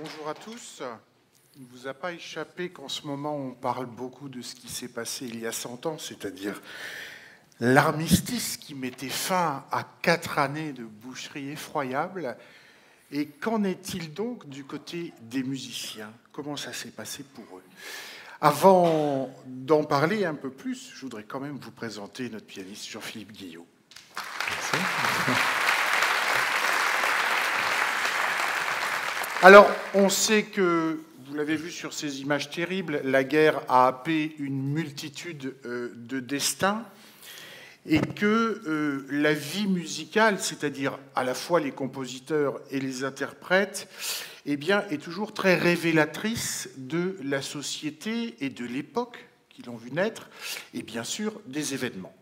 bonjour à tous. Il ne vous a pas échappé qu'en ce moment, on parle beaucoup de ce qui s'est passé il y a 100 ans, c'est-à-dire l'armistice qui mettait fin à 4 années de boucherie effroyable. Et qu'en est-il donc du côté des musiciens? Comment ça s'est passé pour eux? Avant d'en parler un peu plus, je voudrais quand même vous présenter notre pianiste Jean-Philippe Guillot. Merci. Alors, on sait que, vous l'avez vu sur ces images terribles, la guerre a happé une multitude de destins et que la vie musicale, c'est-à-dire à la fois les compositeurs et les interprètes, eh bien, est toujours très révélatrice de la société et de l'époque qui l'ont vu naître, et bien sûr des événements.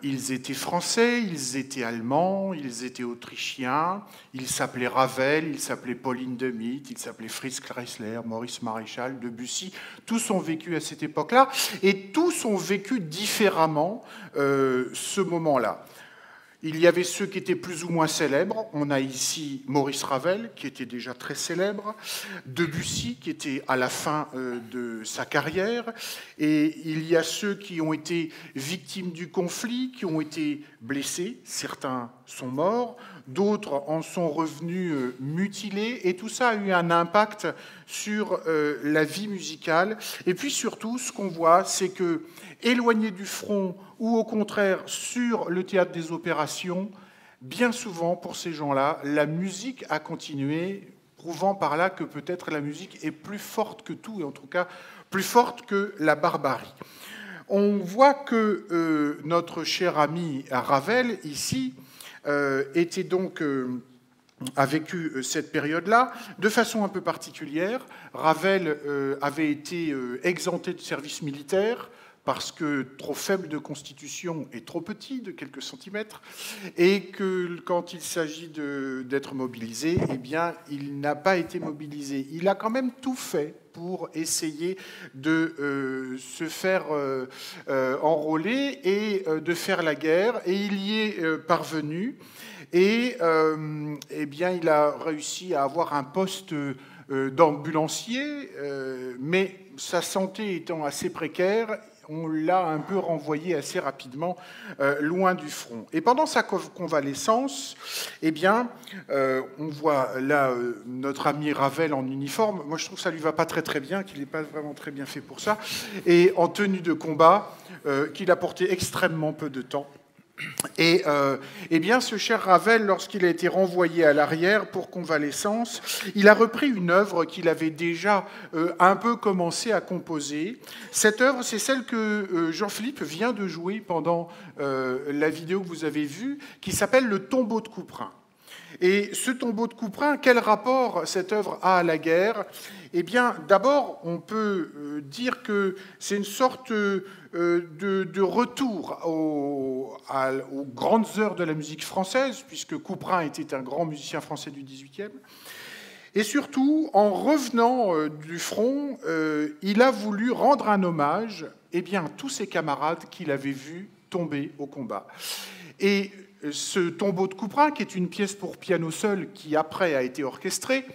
Ils étaient français, ils étaient allemands, ils étaient autrichiens, ils s'appelaient Ravel, ils s'appelaient Pauline de Mieth, ils s'appelaient Fritz Kreisler, Maurice Maréchal, Debussy. Tous ont vécu à cette époque-là et tous ont vécu différemment ce moment-là. Il y avait ceux qui étaient plus ou moins célèbres. On a ici Maurice Ravel, qui était déjà très célèbre, Debussy, qui était à la fin de sa carrière, et il y a ceux qui ont été victimes du conflit, qui ont été blessés. Certains sont morts, d'autres en sont revenus mutilés, et tout ça a eu un impact sur la vie musicale. Et puis surtout, ce qu'on voit, c'est que, éloignés du front ou au contraire sur le théâtre des opérations, bien souvent pour ces gens-là, la musique a continué, prouvant par là que peut-être la musique est plus forte que tout, et en tout cas plus forte que la barbarie. On voit que notre cher ami Ravel, ici, était donc... a vécu cette période-là de façon un peu particulière. Ravel avait été exempté de service militaire parce que trop faible de constitution et trop petit, de quelques centimètres, et que quand il s'agit d'être mobilisé, eh bien, il n'a pas été mobilisé. Il a quand même tout fait pour essayer de se faire enrôler et de faire la guerre, et il y est parvenu. Et eh bien, il a réussi à avoir un poste d'ambulancier, mais sa santé étant assez précaire, on l'a un peu renvoyé assez rapidement loin du front. Et pendant sa convalescence, eh bien, on voit là notre ami Ravel en uniforme. Moi, je trouve que ça lui va pas très très bien, qu'il n'est pas vraiment très bien fait pour ça, et en tenue de combat, qu'il a porté extrêmement peu de temps. Et eh bien, ce cher Ravel, lorsqu'il a été renvoyé à l'arrière pour convalescence, il a repris une œuvre qu'il avait déjà un peu commencé à composer. Cette œuvre, c'est celle que Jean-Philippe vient de jouer pendant la vidéo que vous avez vue, qui s'appelle « Le tombeau de Couperin ». Et ce tombeau de Couperin, quel rapport cette œuvre a à la guerre? Eh bien, d'abord, on peut dire que c'est une sorte de retour aux grandes heures de la musique française, puisque Couperin était un grand musicien français du XVIIIe. Et surtout, en revenant du front, il a voulu rendre un hommage à tous ses camarades qu'il avait vus tomber au combat. Et ce tombeau de Couperin, qui est une pièce pour piano seul, qui après a été orchestrée,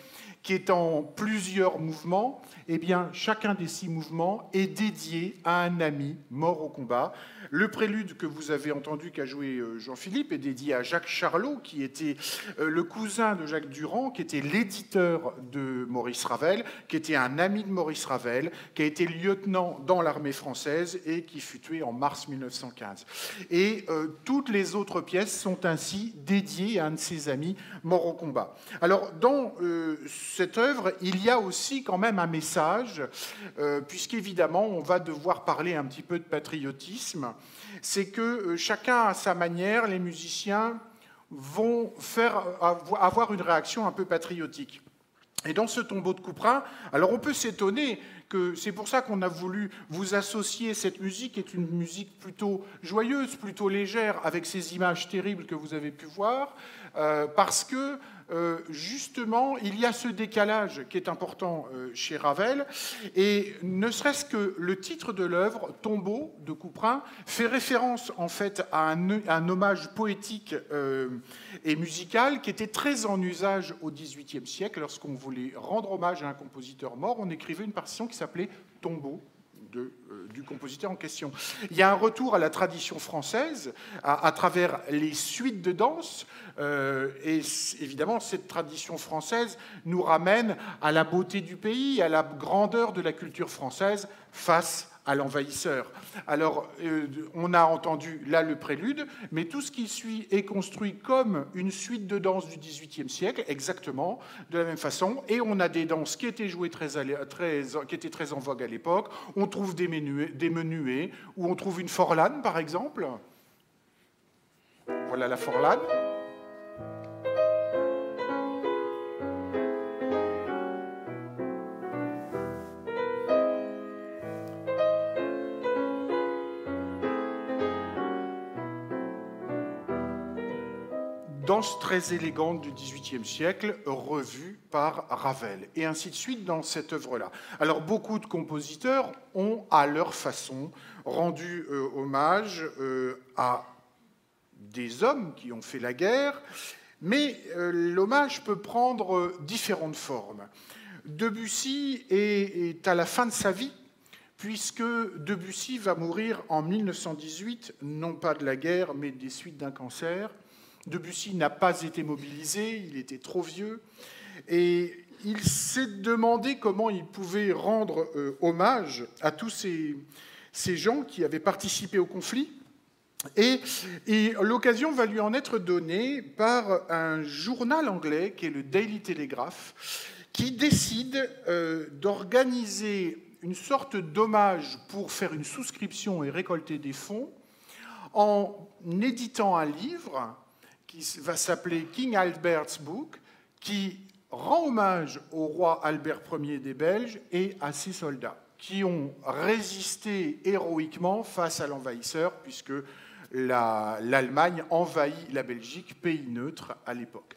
qui est en plusieurs mouvements, eh bien, chacun des 6 mouvements est dédié à un ami mort au combat. Le prélude que vous avez entendu qu'a joué Jean-Philippe est dédié à Jacques Charlot, qui était le cousin de Jacques Durand, qui était l'éditeur de Maurice Ravel, qui était un ami de Maurice Ravel, qui a été lieutenant dans l'armée française et qui fut tué en mars 1915. Et toutes les autres pièces sont ainsi dédiées à un de ses amis mort au combat. Alors, dans cette œuvre, il y a aussi quand même un message, puisqu'évidemment, on va devoir parler un petit peu de patriotisme. C'est que chacun à sa manière, les musiciens vont avoir une réaction un peu patriotique. Et dans ce tombeau de Couperin, alors on peut s'étonner que c'est pour ça qu'on a voulu vous associer cette musique, qui est une musique plutôt joyeuse, plutôt légère, avec ces images terribles que vous avez pu voir, parce que justement, il y a ce décalage qui est important chez Ravel, et ne serait-ce que le titre de l'œuvre, Tombeau, de Couperin, fait référence en fait à un hommage poétique et musical qui était très en usage au XVIIIe siècle. Lorsqu'on voulait rendre hommage à un compositeur mort, on écrivait une partition qui s'appelait Tombeau, du compositeur en question. Il y a un retour à la tradition française à travers les suites de danse, et évidemment cette tradition française nous ramène à la beauté du pays, à la grandeur de la culture française face à l'envahisseur. Alors, on a entendu là le prélude, mais tout ce qui suit est construit comme une suite de danses du XVIIIe siècle, exactement, de la même façon, et on a des danses qui étaient jouées qui étaient très en vogue à l'époque. On trouve des menuets, ou on trouve une forlane, par exemple. Voilà la forlane. Danse très élégante du XVIIIe siècle, revue par Ravel, et ainsi de suite dans cette œuvre-là. Alors, beaucoup de compositeurs ont, à leur façon, rendu hommage à des hommes qui ont fait la guerre, mais l'hommage peut prendre différentes formes. Debussy est à la fin de sa vie, puisque Debussy va mourir en 1918, non pas de la guerre, mais des suites d'un cancer. Debussy n'a pas été mobilisé, il était trop vieux, et il s'est demandé comment il pouvait rendre hommage à tous ces gens qui avaient participé au conflit. Et l'occasion va lui en être donnée par un journal anglais, qui est le Daily Telegraph, qui décide d'organiser une sorte d'hommage pour faire une souscription et récolter des fonds, en éditant un livre qui va s'appeler King Albert's Book, qui rend hommage au roi Albert Ier des Belges et à ses soldats, qui ont résisté héroïquement face à l'envahisseur, puisque l'Allemagne envahit la Belgique, pays neutre à l'époque.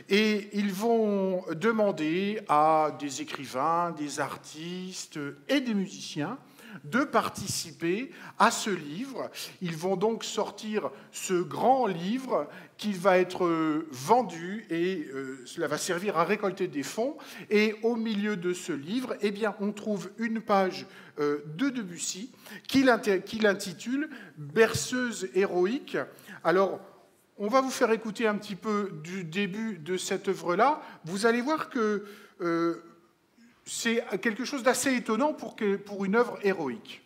Et ils vont demander à des écrivains, des artistes et des musiciens de participer à ce livre. Ils vont donc sortir ce grand livre qui va être vendu, et cela va servir à récolter des fonds. Et au milieu de ce livre, eh bien, on trouve une page de Debussy qu'il intitule « Berceuse héroïque ». Alors, on va vous faire écouter un petit peu du début de cette œuvre-là. Vous allez voir que c'est quelque chose d'assez étonnant pour une œuvre héroïque.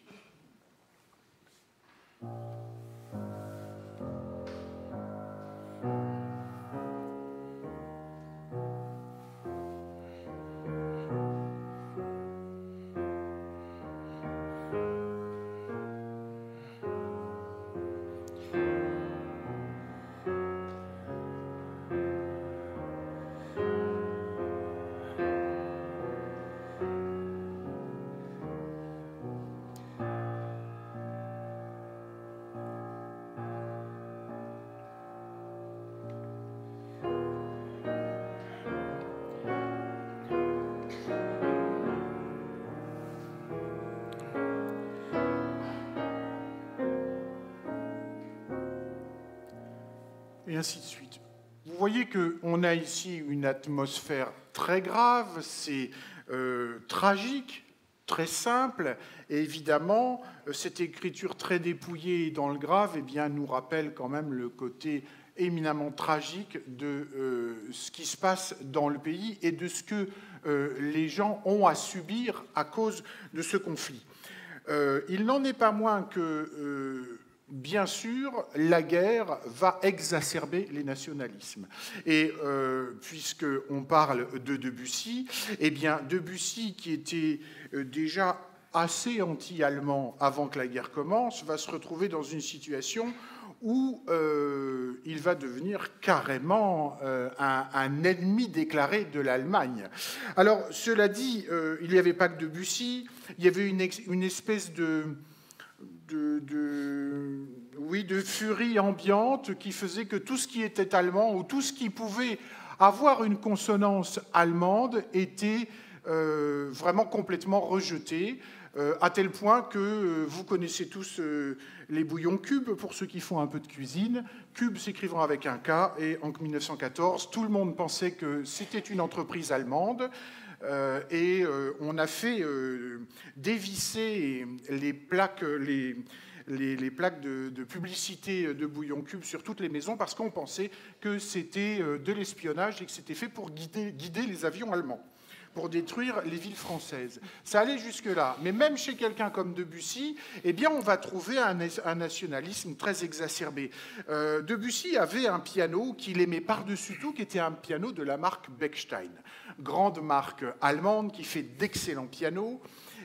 Et ainsi de suite. Vous voyez qu'on a ici une atmosphère très grave, c'est tragique, très simple, et évidemment, cette écriture très dépouillée dans le grave, eh bien, nous rappelle quand même le côté éminemment tragique de ce qui se passe dans le pays et de ce que les gens ont à subir à cause de ce conflit. Il n'en est pas moins que bien sûr, la guerre va exacerber les nationalismes. Et puisqu'on parle de Debussy, eh bien, Debussy, qui était déjà assez anti-allemand avant que la guerre commence, va se retrouver dans une situation où il va devenir carrément un ennemi déclaré de l'Allemagne. Alors, cela dit, il n'y avait pas que Debussy, il y avait une espèce de furie ambiante qui faisait que tout ce qui était allemand ou tout ce qui pouvait avoir une consonance allemande était vraiment complètement rejeté, à tel point que vous connaissez tous les bouillons Cube, pour ceux qui font un peu de cuisine. Cube s'écrivant avec un K, et en 1914, tout le monde pensait que c'était une entreprise allemande. Et on a fait dévisser les plaques, les plaques de publicité de bouillon Cube sur toutes les maisons parce qu'on pensait que c'était de l'espionnage et que c'était fait pour guider les avions allemands, pour détruire les villes françaises. Ça allait jusque-là. Mais même chez quelqu'un comme Debussy, eh bien, on va trouver un nationalisme très exacerbé. Debussy avait un piano qu'il aimait par-dessus tout, qui était un piano de la marque Bechstein, grande marque allemande qui fait d'excellents pianos.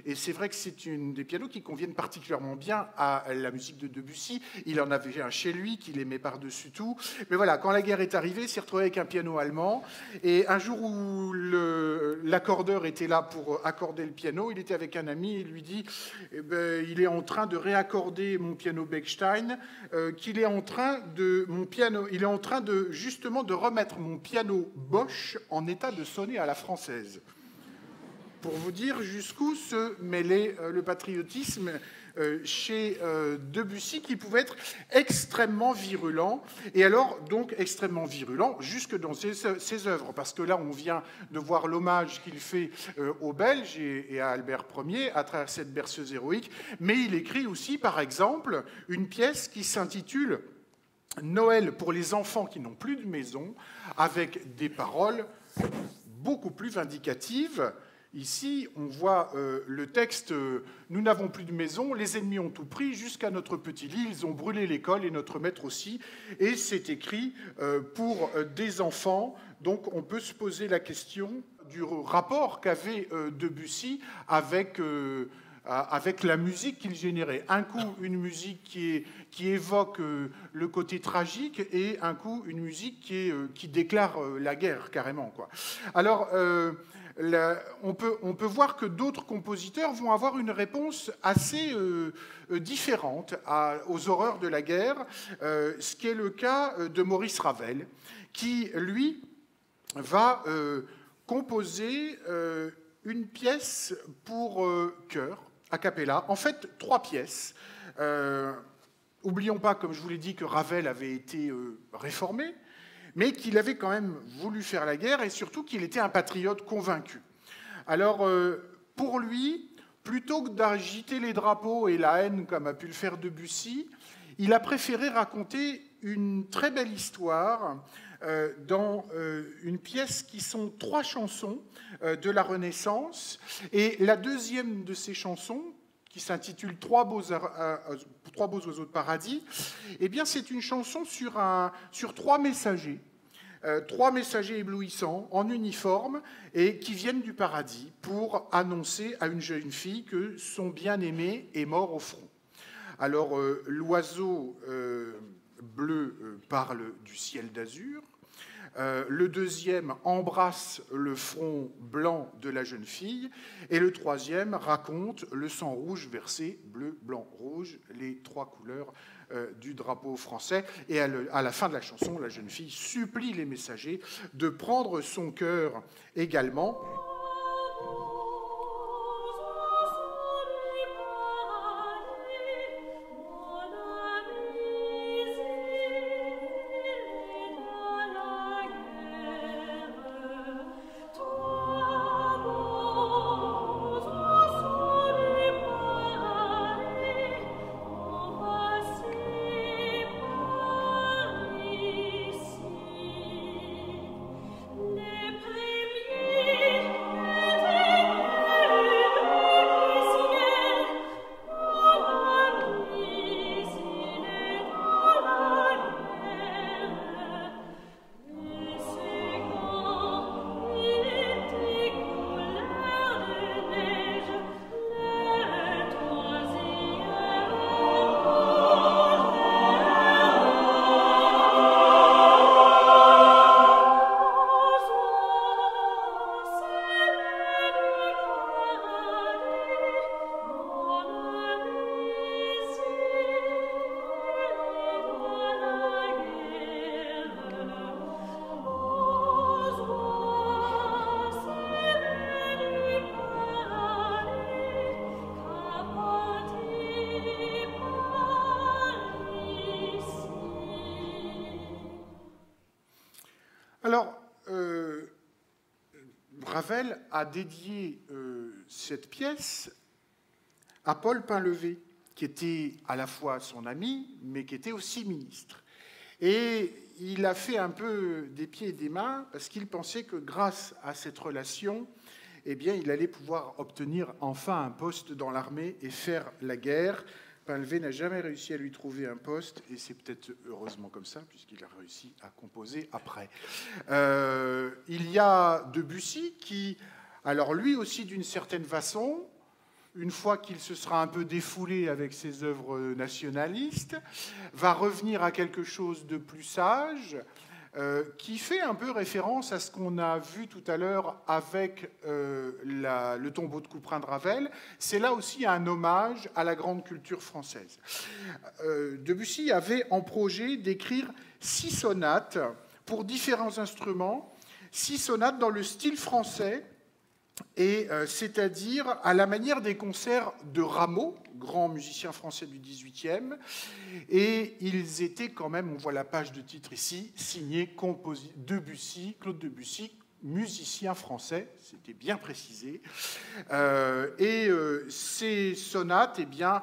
Et c'est vrai que c'est une des pianos qui conviennent particulièrement bien à la musique de Debussy. Il en avait un chez lui qu'il aimait par-dessus tout. Mais voilà, quand la guerre est arrivée, il s'est retrouvé avec un piano allemand. Et un jour où l'accordeur était là pour accorder le piano, il était avec un ami et il lui dit eh ben, il est en train de réaccorder mon piano Bechstein, il est en train de justement de remettre mon piano Bosch en état de sonner à la française. Pour vous dire jusqu'où se mêlait le patriotisme chez Debussy, qui pouvait être extrêmement virulent, et alors donc extrêmement virulent jusque dans ses œuvres, parce que là on vient de voir l'hommage qu'il fait aux Belges et à Albert Ier à travers cette berceuse héroïque, mais il écrit aussi par exemple une pièce qui s'intitule Noël pour les enfants qui n'ont plus de maison, avec des paroles beaucoup plus vindicatives. Ici, on voit le texte « Nous n'avons plus de maison, les ennemis ont tout pris, jusqu'à notre petit lit, ils ont brûlé l'école et notre maître aussi. » Et c'est écrit pour des enfants. Donc on peut se poser la question du rapport qu'avait Debussy avec la musique qu'il générait. Un coup, une musique qui évoque le côté tragique, et un coup, une musique qui déclare la guerre, carrément, quoi. Alors, on peut voir que d'autres compositeurs vont avoir une réponse assez différente aux horreurs de la guerre, ce qui est le cas de Maurice Ravel, qui, lui, va composer une pièce pour chœur, a cappella, en fait 3 pièces. Oublions pas, comme je vous l'ai dit, que Ravel avait été réformé, mais qu'il avait quand même voulu faire la guerre, et surtout qu'il était un patriote convaincu. Alors, pour lui, plutôt que d'agiter les drapeaux et la haine, comme a pu le faire Debussy, il a préféré raconter une très belle histoire dans une pièce qui sont 3 chansons de la Renaissance. Et la deuxième de ces chansons, qui s'intitule « Trois beaux oiseaux de paradis », eh bien, c'est une chanson sur 3 messagers. 3 messagers éblouissants en uniforme et qui viennent du paradis pour annoncer à une jeune fille que son bien-aimé est mort au front. Alors, l'oiseau bleu parle du ciel d'azur. Le deuxième embrasse le front blanc de la jeune fille, et le troisième raconte le sang rouge versé, bleu, blanc, rouge, les 3 couleurs du drapeau français. Et à la fin de la chanson, la jeune fille supplie les messagers de prendre son cœur également. Alors, Ravel a dédié cette pièce à Paul Painlevé, qui était à la fois son ami, mais qui était aussi ministre. Et il a fait un peu des pieds et des mains, parce qu'il pensait que grâce à cette relation, eh bien, il allait pouvoir obtenir enfin un poste dans l'armée et faire la guerre. Painlevé n'a jamais réussi à lui trouver un poste, et c'est peut-être heureusement comme ça, puisqu'il a réussi à composer après. Il y a Debussy qui, alors lui aussi d'une certaine façon, une fois qu'il se sera un peu défoulé avec ses œuvres nationalistes, va revenir à quelque chose de plus sage, qui fait un peu référence à ce qu'on a vu tout à l'heure avec le tombeau de Couperin de Ravel. C'est là aussi un hommage à la grande culture française. Debussy avait en projet d'écrire 6 sonates pour différents instruments, 6 sonates dans le style français, et c'est-à-dire à la manière des concerts de Rameau, grand musicien français du XVIIIe, et ils étaient quand même, on voit la page de titre ici, signés Debussy, Claude Debussy, musicien français, c'était bien précisé, et ces sonates eh bien,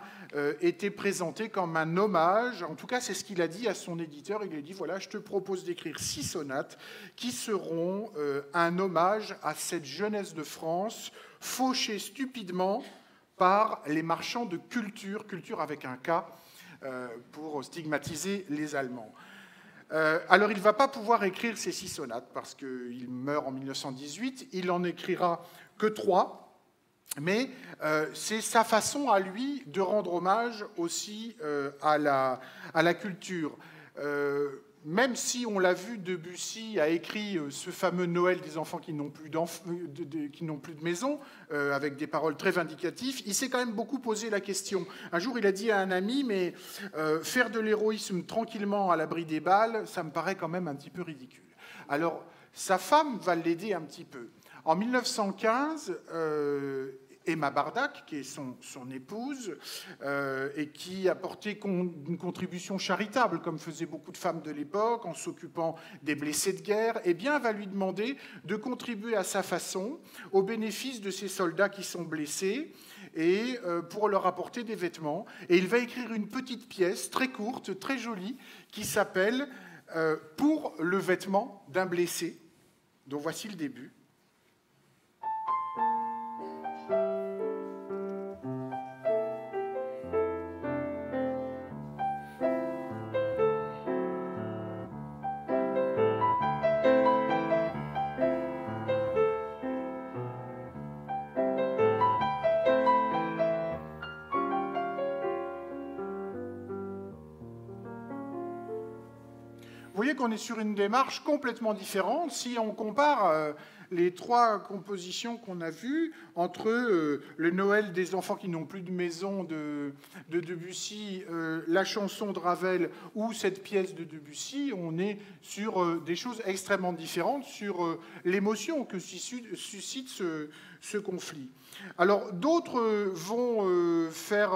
étaient présentées comme un hommage, en tout cas c'est ce qu'il a dit à son éditeur, il a dit voilà, je te propose d'écrire 6 sonates qui seront un hommage à cette jeunesse de France fauchée stupidement par les marchands de culture, culture avec un K, pour stigmatiser les Allemands. Alors, il ne va pas pouvoir écrire ces 6 sonates parce qu'il meurt en 1918. Il n'en écrira que 3, mais c'est sa façon à lui de rendre hommage aussi à la culture. Même si, on l'a vu, Debussy a écrit ce fameux Noël des enfants qui n'ont plus de maison, avec des paroles très vindicatives, il s'est quand même beaucoup posé la question. Un jour, il a dit à un ami, mais faire de l'héroïsme tranquillement à l'abri des balles, ça me paraît quand même un petit peu ridicule. Alors, sa femme va l'aider un petit peu. En 1915, Emma Bardac, qui est son épouse, et qui apportait une contribution charitable, comme faisaient beaucoup de femmes de l'époque, en s'occupant des blessés de guerre, eh bien, va lui demander de contribuer à sa façon au bénéfice de ces soldats qui sont blessés et pour leur apporter des vêtements. Et il va écrire une petite pièce très courte, très jolie, qui s'appelle « Pour le vêtement d'un blessé », dont voici le début. Vous voyez qu'on est sur une démarche complètement différente. Si on compare les 3 compositions qu'on a vues entre le Noël des enfants qui n'ont plus de maison de Debussy, la chanson de Ravel ou cette pièce de Debussy, on est sur des choses extrêmement différentes, sur l'émotion que suscite ce conflit. Alors d'autres vont faire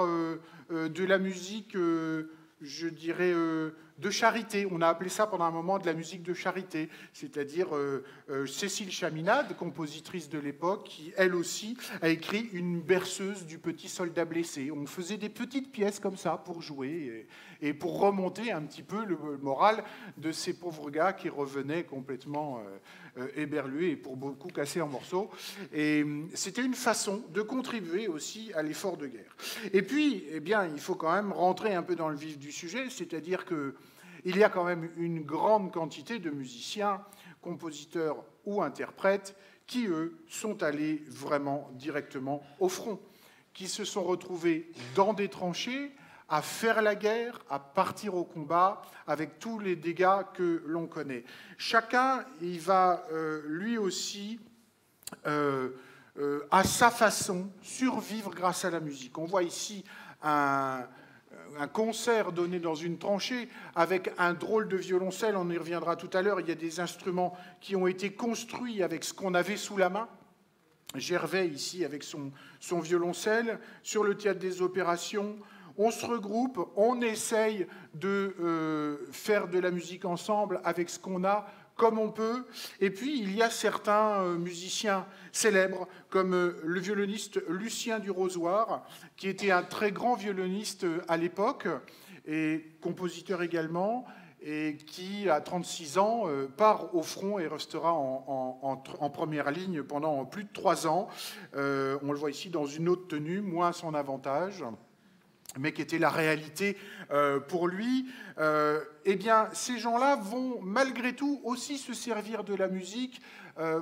de la musique, je dirais, de charité. On a appelé ça pendant un moment de la musique de charité, c'est-à-dire Cécile Chaminade, compositrice de l'époque, qui, elle aussi, a écrit une berceuse du petit soldat blessé. On faisait des petites pièces comme ça pour jouer et pour remonter un petit peu le moral de ces pauvres gars qui revenaient complètement éberlués et pour beaucoup cassés en morceaux. Et c'était une façon de contribuer aussi à l'effort de guerre. Et puis, eh bien, il faut quand même rentrer un peu dans le vif du sujet, c'est-à-dire qu'il y a quand même une grande quantité de musiciens, compositeurs ou interprètes qui, eux, sont allés vraiment directement au front, qui se sont retrouvés dans des tranchées, à faire la guerre, à partir au combat, avec tous les dégâts que l'on connaît. Chacun, il va lui aussi, à sa façon, survivre grâce à la musique. On voit ici un concert donné dans une tranchée avec un drôle de violoncelle, on y reviendra tout à l'heure. Il y a des instruments qui ont été construits avec ce qu'on avait sous la main. Gervais, ici, avec son violoncelle, sur le théâtre des opérations. On se regroupe, on essaye de faire de la musique ensemble avec ce qu'on a comme on peut. Et puis, il y a certains musiciens célèbres, comme le violoniste Lucien du Rozoir, qui était un très grand violoniste à l'époque, et compositeur également, et qui, à 36 ans, part au front et restera en première ligne pendant plus de 3 ans. On le voit ici dans une autre tenue, moins à son avantage, mais qui était la réalité pour lui. Eh bien, ces gens-là vont malgré tout aussi se servir de la musique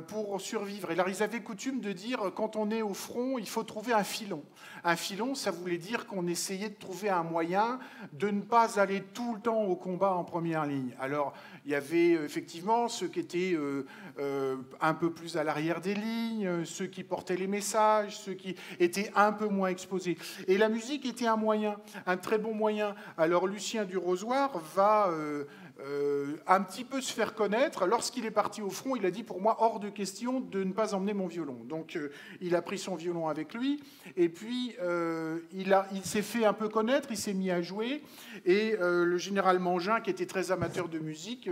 pour survivre. Et alors, ils avaient coutume de dire, quand on est au front, il faut trouver un filon. Un filon, ça voulait dire qu'on essayait de trouver un moyen de ne pas aller tout le temps au combat en première ligne. Alors, il y avait effectivement ceux qui étaient un peu plus à l'arrière des lignes, ceux qui portaient les messages, ceux qui étaient un peu moins exposés. Et la musique était un moyen, un très bon moyen. Alors, Lucien du Rozoir va un petit peu se faire connaître. Lorsqu'il est parti au front, il a dit, pour moi, hors de question de ne pas emmener mon violon. Donc, il a pris son violon avec lui, et puis il s'est fait un peu connaître, il s'est mis à jouer, et le général Mangin, qui était très amateur de musique,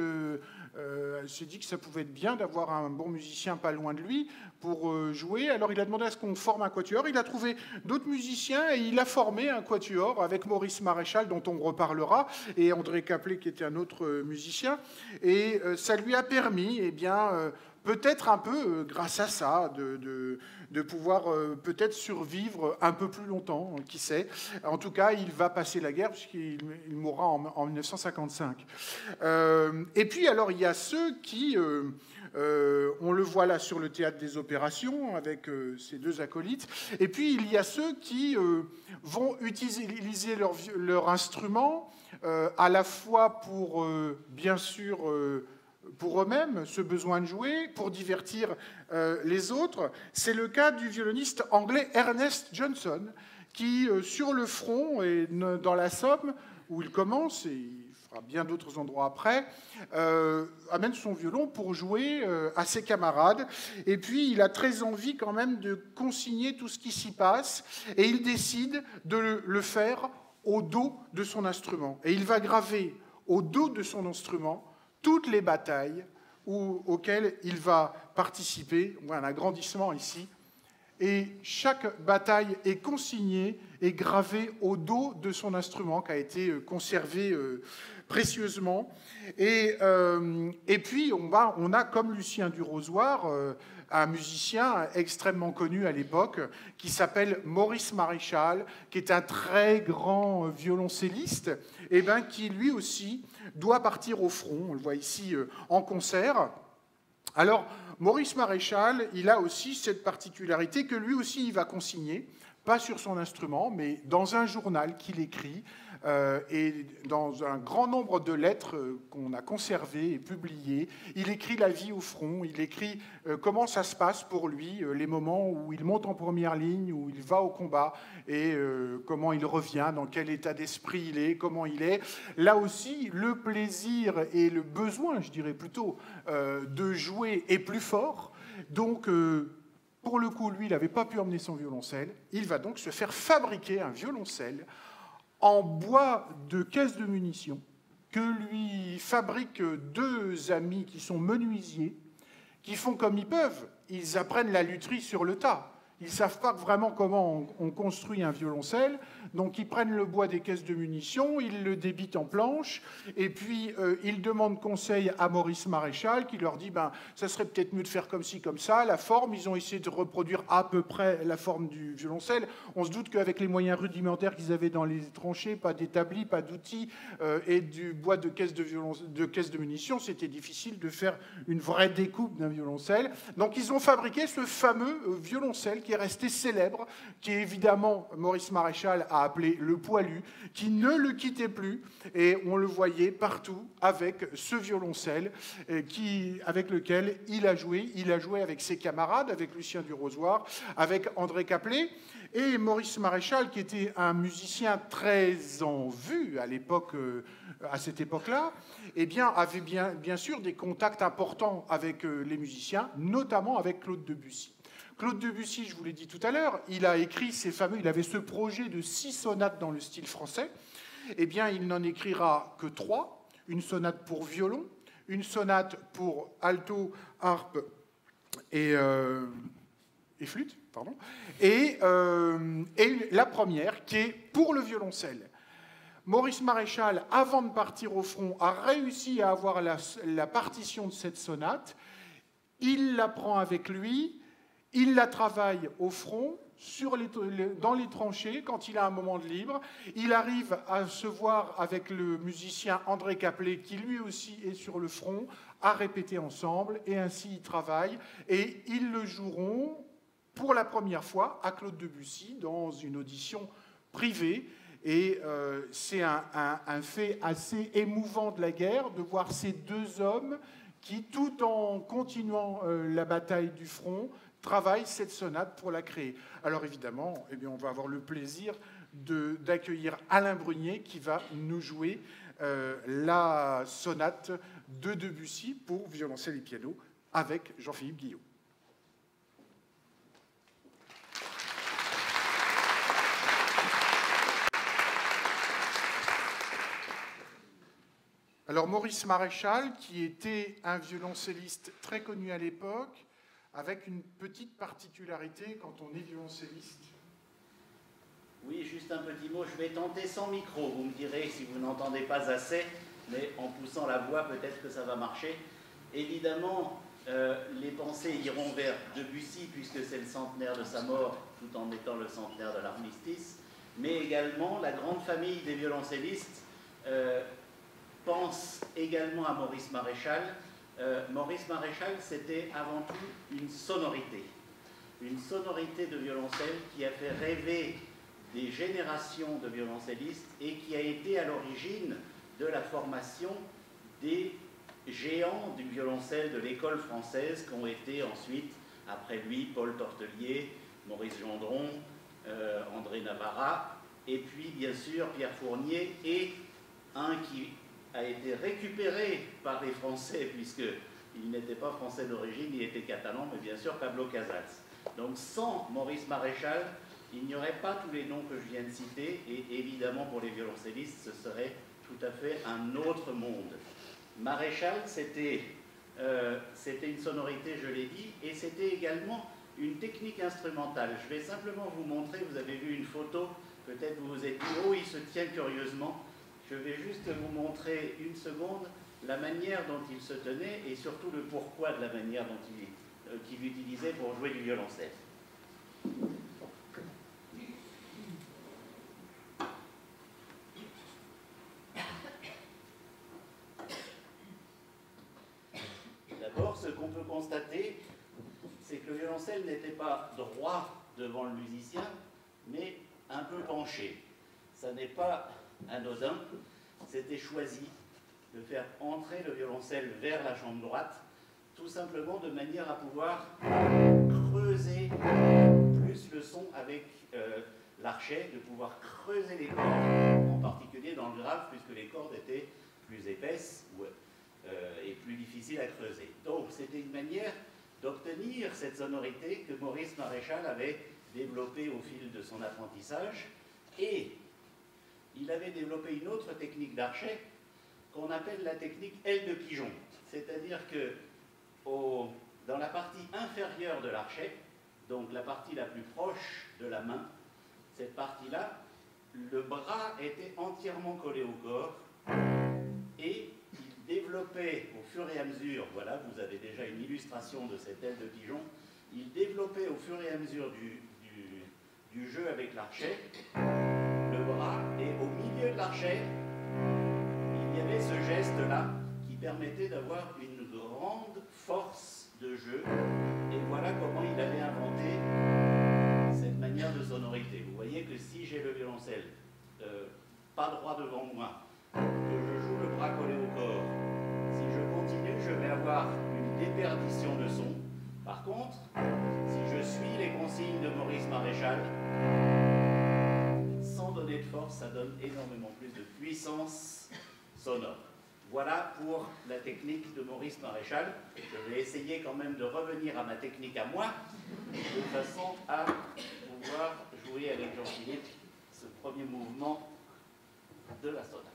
s'est dit que ça pouvait être bien d'avoir un bon musicien pas loin de lui pour jouer. Alors il a demandé à ce qu'on forme un quatuor. Il a trouvé d'autres musiciens et il a formé un quatuor avec Maurice Maréchal, dont on reparlera, et André Caplet, qui était un autre musicien. Et ça lui a permis, eh bien, peut-être un peu, grâce à ça, de pouvoir peut-être survivre un peu plus longtemps, qui sait. En tout cas, il va passer la guerre, puisqu'il mourra en 1955. Et puis, alors, il y a ceux qui... on le voit là sur le théâtre des opérations, avec ces deux acolytes. Et puis, il y a ceux qui vont utiliser leur instrument, à la fois pour, bien sûr... pour eux-mêmes, ce besoin de jouer, pour divertir les autres. C'est le cas du violoniste anglais Ernest Johnson, qui, sur le front et dans la Somme, où il commence, et il fera bien d'autres endroits après, amène son violon pour jouer à ses camarades. Et puis, il a très envie quand même de consigner tout ce qui s'y passe, et il décide de le faire au dos de son instrument. Et il va graver au dos de son instrument toutes les batailles auxquelles il va participer. On voit un agrandissement ici. Et chaque bataille est consignée et gravée au dos de son instrument, qui a été conservé précieusement. Et puis, on a, comme Lucien du Rozoir, un musicien extrêmement connu à l'époque, qui s'appelle Maurice Maréchal, qui est un très grand violoncelliste, et qui lui aussi doit partir au front. On le voit ici en concert. Alors, Maurice Maréchal, il a aussi cette particularité que lui aussi, il va consigner, pas sur son instrument, mais dans un journal qu'il écrit, et dans un grand nombre de lettres qu'on a conservées et publiées. Il écrit la vie au front, il écrit comment ça se passe pour lui, les moments où il monte en première ligne, où il va au combat, et comment il revient, dans quel état d'esprit il est, comment il est. Là aussi, le plaisir et le besoin, je dirais plutôt, de jouer est plus fort. Donc, pour le coup, lui, il n'avait pas pu emmener son violoncelle. Il va donc se faire fabriquer un violoncelle en bois de caisse de munitions, que lui fabriquent deux amis qui sont menuisiers, qui font comme ils peuvent. Ils apprennent la lutherie sur le tas. Ils ne savent pas vraiment comment on construit un violoncelle, donc ils prennent le bois des caisses de munitions, ils le débitent en planches, et puis ils demandent conseil à Maurice Maréchal, qui leur dit ça serait peut-être mieux de faire comme ci, comme ça. La forme, ils ont essayé de reproduire à peu près la forme du violoncelle. On se doute qu'avec les moyens rudimentaires qu'ils avaient dans les tranchées, pas d'établi, pas d'outils, et du bois de caisse de munitions, c'était difficile de faire une vraie découpe d'un violoncelle. Donc ils ont fabriqué ce fameux violoncelle qui est resté célèbre, qui évidemment Maurice Maréchal a appelé le poilu, qui ne le quittait plus, et on le voyait partout avec ce violoncelle avec lequel il a joué avec ses camarades, avec Lucien du Rozoir, avec André Caplet, et Maurice Maréchal, qui était un musicien très en vue à l'époque, à cette époque-là, avait bien sûr des contacts importants avec les musiciens, notamment avec Claude Debussy. Claude Debussy, je vous l'ai dit tout à l'heure, il a écrit il avait ce projet de 6 sonates dans le style français. Il n'en écrira que 3, une sonate pour violon, une sonate pour alto, harpe et flûte, pardon, et la première qui est pour le violoncelle. Maurice Maréchal, avant de partir au front, a réussi à avoir la partition de cette sonate. Il la prend avec lui, il la travaille au front, dans les tranchées, quand il a un moment de libre. Il arrive à se voir avec le musicien André Caplet, qui lui aussi est sur le front, à répéter ensemble, et ainsi ils travaillent. Et ils le joueront pour la première fois à Claude Debussy, dans une audition privée. Et c'est un fait assez émouvant de la guerre de voir ces deux hommes qui, tout en continuant la bataille du front, travaillent cette sonate pour la créer. Alors évidemment, eh bien, on va avoir le plaisir d'accueillir Alain Brunier qui va nous jouer la sonate de Debussy pour violoncelle et piano avec Jean-Philippe Guillot. Alors Maurice Maréchal, qui était un violoncelliste très connu à l'époque, avec une petite particularité quand on est violoncelliste. Oui, juste un petit mot, je vais tenter sans micro, vous me direz si vous n'entendez pas assez, mais en poussant la voix, peut-être que ça va marcher. Évidemment, les pensées iront vers Debussy, puisque c'est le centenaire de sa mort, tout en étant le centenaire de l'armistice, mais également la grande famille des violoncellistes pense également à Maurice Maréchal. Maurice Maréchal, c'était avant tout une sonorité de violoncelle qui a fait rêver des générations de violoncellistes et qui a été à l'origine de la formation des géants du violoncelle de l'école française qu'ont été ensuite, après lui, Paul Tortelier, Maurice Gendron, André Navarra, et puis bien sûr Pierre Fournier, et un qui a été récupéré par les Français, puisqu'il n'était pas français d'origine, il était catalan, mais bien sûr Pablo Casals. Donc sans Maurice Maréchal, il n'y aurait pas tous les noms que je viens de citer, et évidemment pour les violoncellistes, ce serait tout à fait un autre monde. Maréchal, c'était une sonorité, je l'ai dit, et c'était également une technique instrumentale. Je vais simplement vous montrer, vous avez vu une photo, peut-être vous vous êtes dit, oh, il se tient curieusement. Je vais juste vous montrer une seconde la manière dont il se tenait et surtout le pourquoi de la manière dont qu'il utilisait pour jouer du violoncelle. D'abord, ce qu'on peut constater, c'est que le violoncelle n'était pas droit devant le musicien, mais un peu penché. Ça n'est pas anodin, c'était choisi de faire entrer le violoncelle vers la jambe droite, tout simplement de manière à pouvoir creuser plus le son avec l'archet, de pouvoir creuser les cordes, en particulier dans le grave, puisque les cordes étaient plus épaisses et plus difficiles à creuser. Donc c'était une manière d'obtenir cette sonorité que Maurice Maréchal avait développée au fil de son apprentissage, et il avait développé une autre technique d'archet qu'on appelle la technique aile de pigeon. C'est-à-dire que dans la partie inférieure de l'archet, donc la partie la plus proche de la main, cette partie-là, le bras était entièrement collé au corps et il développait au fur et à mesure, voilà, vous avez déjà une illustration de cette aile de pigeon, il développait au fur et à mesure du jeu avec l'archet, le bras, et au milieu de l'archet, il y avait ce geste-là qui permettait d'avoir une grande force de jeu, et voilà comment il avait inventé cette manière de sonorité. Vous voyez que si j'ai le violoncelle pas droit devant moi, que je joue le bras collé au corps, si je continue, je vais avoir une déperdition de son. Par contre, si je suis les consignes de Maurice Maréchal, sans donner de force, ça donne énormément plus de puissance sonore. Voilà pour la technique de Maurice Maréchal. Je vais essayer quand même de revenir à ma technique à moi, de façon à pouvoir jouer avec Jean-Philippe ce premier mouvement de la sonate.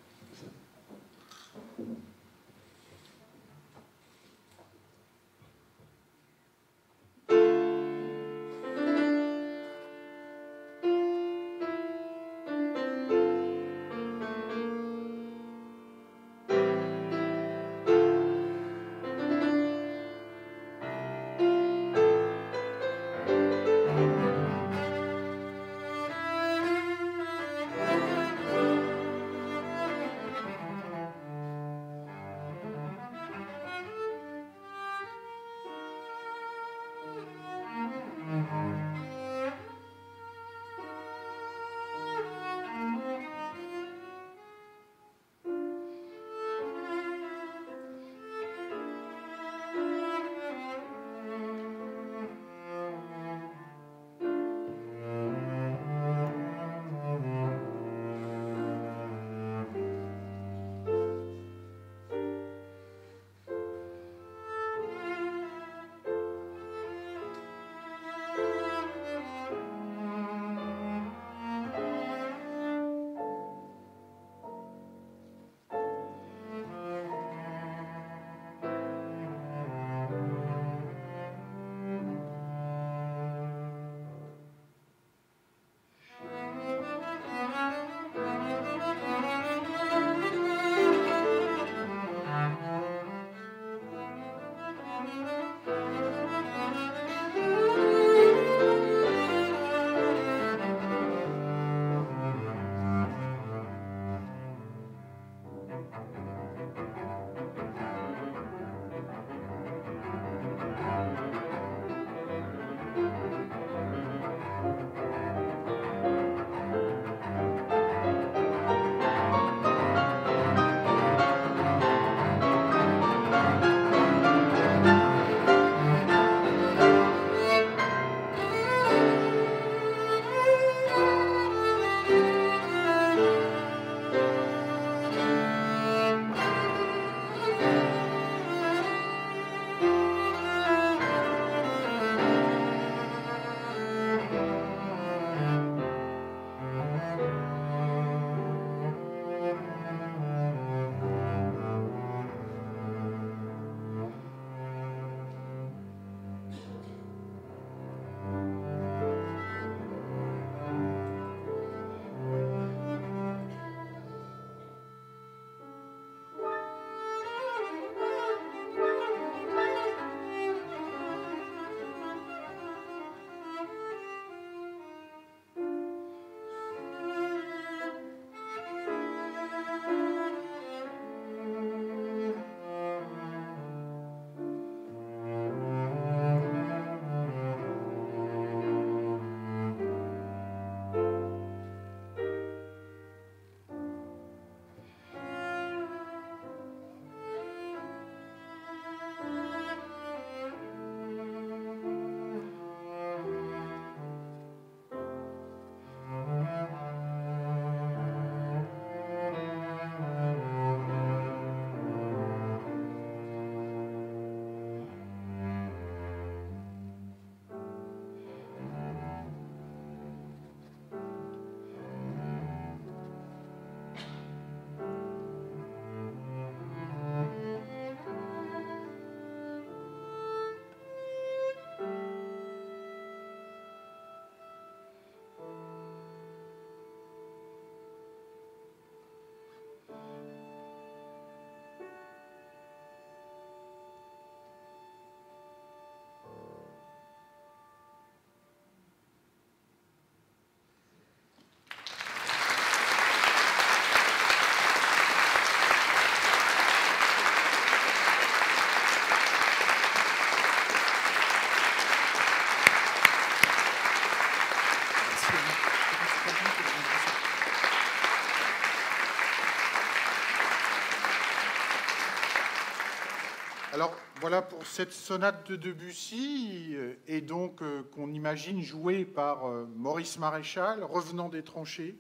Voilà pour cette sonate de Debussy, et donc qu'on imagine jouée par Maurice Maréchal, revenant des tranchées,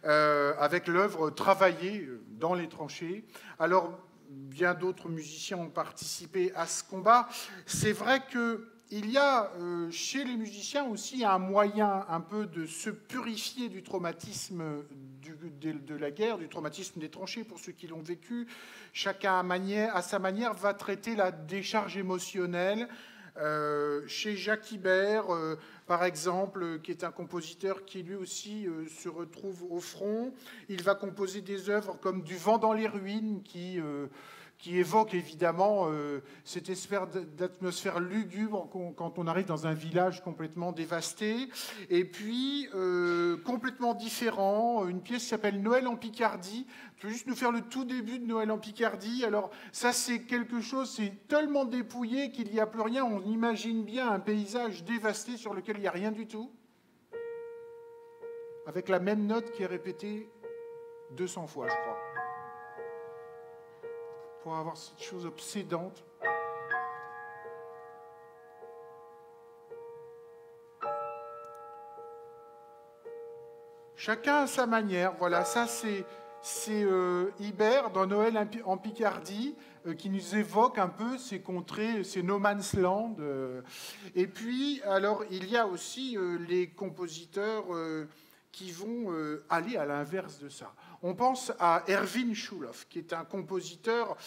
avec l'œuvre travaillée dans les tranchées. Alors, bien d'autres musiciens ont participé à ce combat. C'est vrai qu'il y a chez les musiciens aussi un moyen un peu de se purifier du traumatisme de la guerre, du traumatisme des tranchées pour ceux qui l'ont vécu. Chacun à sa manière va traiter la décharge émotionnelle. Chez Jacques Ibert, par exemple, qui est un compositeur qui lui aussi se retrouve au front, il va composer des œuvres comme Du vent dans les ruines, qui évoque évidemment cette espèce d'atmosphère lugubre quand on arrive dans un village complètement dévasté. Et puis, complètement différent, une pièce qui s'appelle Noël en Picardie. Je vais juste nous faire le tout début de Noël en Picardie. Alors, ça, c'est quelque chose, c'est tellement dépouillé qu'il n'y a plus rien. On imagine bien un paysage dévasté sur lequel il n'y a rien du tout, avec la même note qui est répétée 200 fois, je crois, pour avoir cette chose obsédante. Chacun à sa manière. Voilà, ça c'est Ibert dans Noël en Picardie, qui nous évoque un peu ces contrées, ces no man's land. Et puis, alors, il y a aussi les compositeurs qui vont aller à l'inverse de ça. On pense à Erwin Schulhoff, qui est un compositeur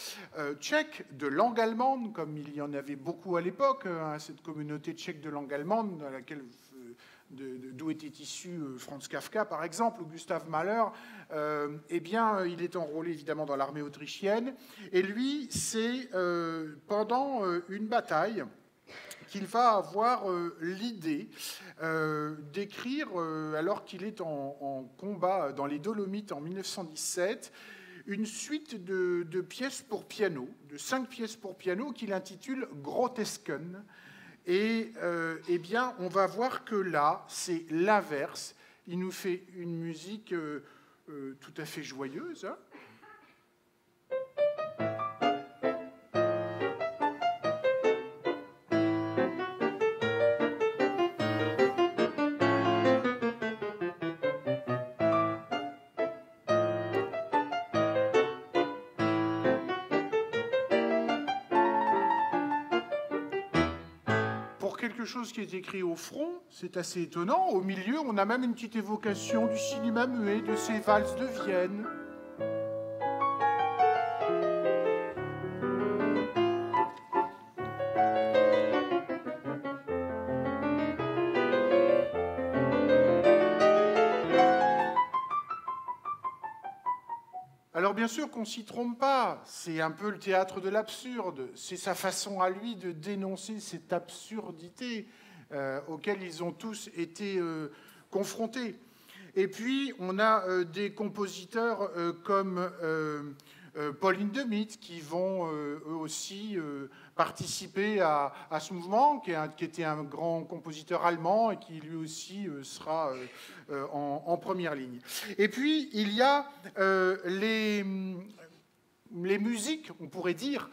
tchèque de langue allemande, comme il y en avait beaucoup à l'époque, cette communauté tchèque de langue allemande, dans laquelle d'où était issu Franz Kafka, par exemple, ou Gustav Mahler. Eh bien, il est enrôlé évidemment dans l'armée autrichienne. Et lui, c'est pendant une bataille qu'il va avoir l'idée d'écrire, alors qu'il est en combat dans les Dolomites en 1917, une suite de pièces pour piano, de 5 pièces pour piano, qu'il intitule Grotesken. Et eh bien, on va voir que là, c'est l'inverse. Il nous fait une musique tout à fait joyeuse, hein. Quelque chose qui est écrit au front, c'est assez étonnant. Au milieu, on a même une petite évocation du cinéma muet, de ces valses de Vienne. Alors bien sûr qu'on ne s'y trompe pas, c'est un peu le théâtre de l'absurde, c'est sa façon à lui de dénoncer cette absurdité auquel ils ont tous été confrontés. Et puis on a des compositeurs comme Paul Hindemith qui vont eux aussi participer à ce mouvement, qui était un grand compositeur allemand et qui lui aussi sera en première ligne. Et puis il y a les musiques, on pourrait dire,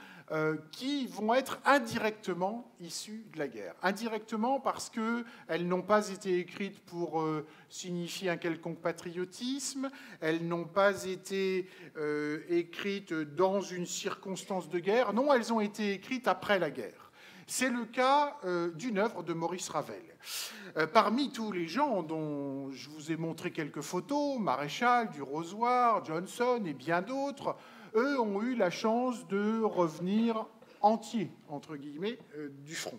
qui vont être indirectement issues de la guerre. Indirectement parce qu'elles n'ont pas été écrites pour signifier un quelconque patriotisme, elles n'ont pas été écrites dans une circonstance de guerre, non, elles ont été écrites après la guerre. C'est le cas d'une œuvre de Maurice Ravel. Parmi tous les gens dont je vous ai montré quelques photos, Maréchal, du Rosoir, Johnson et bien d'autres, eux ont eu la chance de revenir entiers, entre guillemets, du front.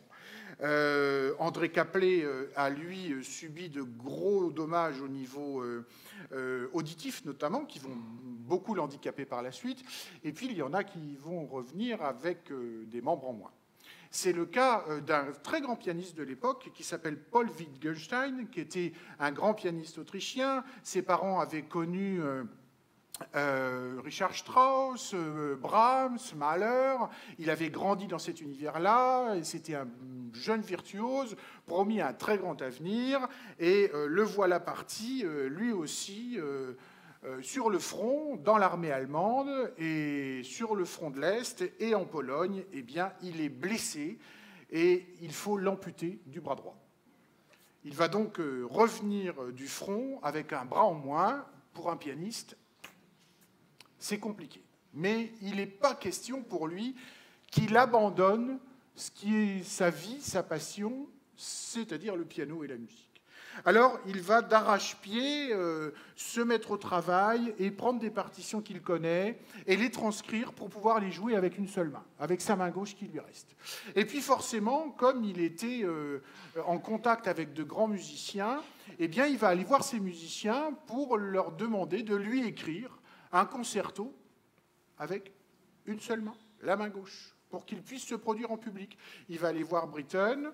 André Caplet a, lui, subi de gros dommages au niveau auditif, notamment, qui vont beaucoup l'handicaper par la suite. Et puis, il y en a qui vont revenir avec des membres en moins. C'est le cas d'un très grand pianiste de l'époque qui s'appelle Paul Wittgenstein, qui était un grand pianiste autrichien. Ses parents avaient connu Richard Strauss, Brahms, Mahler. Il avait grandi dans cet univers-là, c'était un jeune virtuose, promis un très grand avenir, et le voilà parti, lui aussi, sur le front, dans l'armée allemande, et sur le front de l'Est, et en Pologne, eh bien, il est blessé, et il faut l'amputer du bras droit. Il va donc revenir du front avec un bras en moins. Pour un pianiste, c'est compliqué. Mais il n'est pas question pour lui qu'il abandonne ce qui est sa vie, sa passion, c'est-à-dire le piano et la musique. Alors, il va d'arrache-pied se mettre au travail et prendre des partitions qu'il connaît et les transcrire pour pouvoir les jouer avec une seule main, avec sa main gauche qui lui reste. Et puis forcément, comme il était en contact avec de grands musiciens, eh bien, il va aller voir ces musiciens pour leur demander de lui écrire un concerto avec une seule main, la main gauche, pour qu'il puisse se produire en public. Il va aller voir Britten,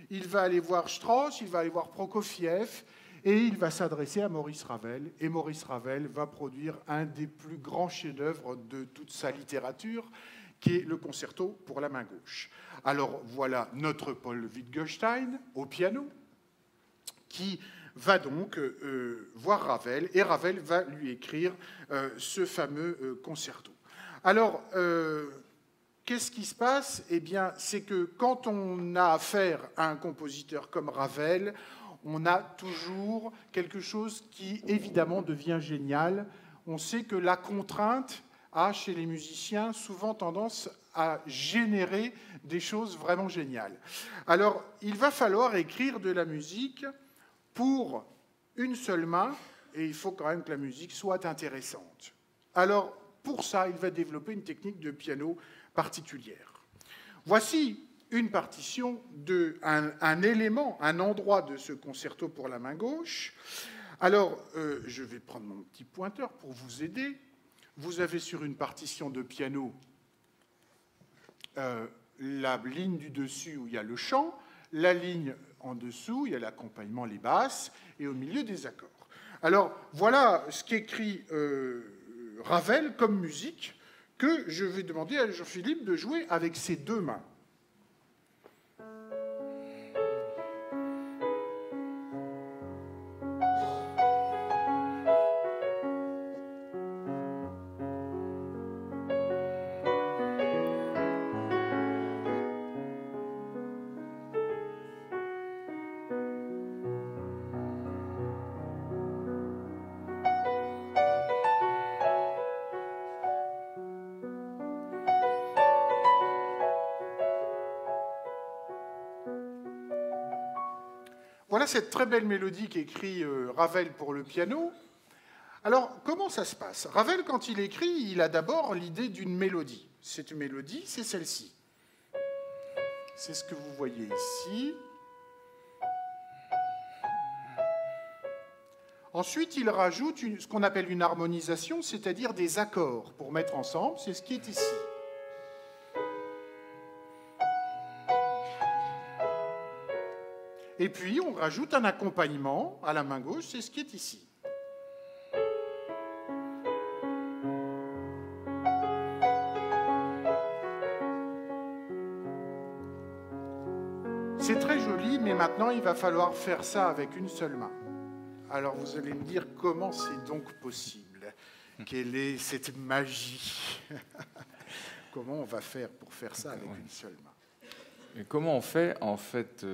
il va aller voir Strauss, il va aller voir Prokofiev, et il va s'adresser à Maurice Ravel. Et Maurice Ravel va produire un des plus grands chefs-d'œuvre de toute sa littérature, qui est le concerto pour la main gauche. Alors voilà notre Paul Wittgenstein au piano, qui va donc voir Ravel, et Ravel va lui écrire ce fameux concerto. Alors, qu'est-ce qui se passe? Eh bien, c'est que quand on a affaire à un compositeur comme Ravel, on a toujours quelque chose qui, évidemment, devient génial. On sait que la contrainte a, chez les musiciens, souvent tendance à générer des choses vraiment géniales. Alors, il va falloir écrire de la musique pour une seule main, et il faut quand même que la musique soit intéressante. Alors, pour ça, il va développer une technique de piano particulière. Voici une partition un élément, un endroit de ce concerto pour la main gauche. Alors, je vais prendre mon petit pointeur pour vous aider. Vous avez sur une partition de piano la ligne du dessus où il y a le chant, la ligne en dessous, il y a l'accompagnement, les basses, et au milieu des accords. Alors, voilà ce qu'écrit Ravel comme musique, que je vais demander à Jean-Philippe de jouer avec ses deux mains. Voilà cette très belle mélodie qu'écrit Ravel pour le piano. Alors, comment ça se passe? Ravel, quand il écrit, il a d'abord l'idée d'une mélodie. Cette mélodie, c'est celle-ci. C'est ce que vous voyez ici. Ensuite, il rajoute ce qu'on appelle une harmonisation, c'est-à-dire des accords pour mettre ensemble. C'est ce qui est ici. Et puis, on rajoute un accompagnement à la main gauche, c'est ce qui est ici. C'est très joli, mais maintenant, il va falloir faire ça avec une seule main. Alors, vous allez me dire, comment c'est donc possible? Quelle est cette magie? Comment on va faire pour faire ça avec une seule main? Et comment on fait? En fait,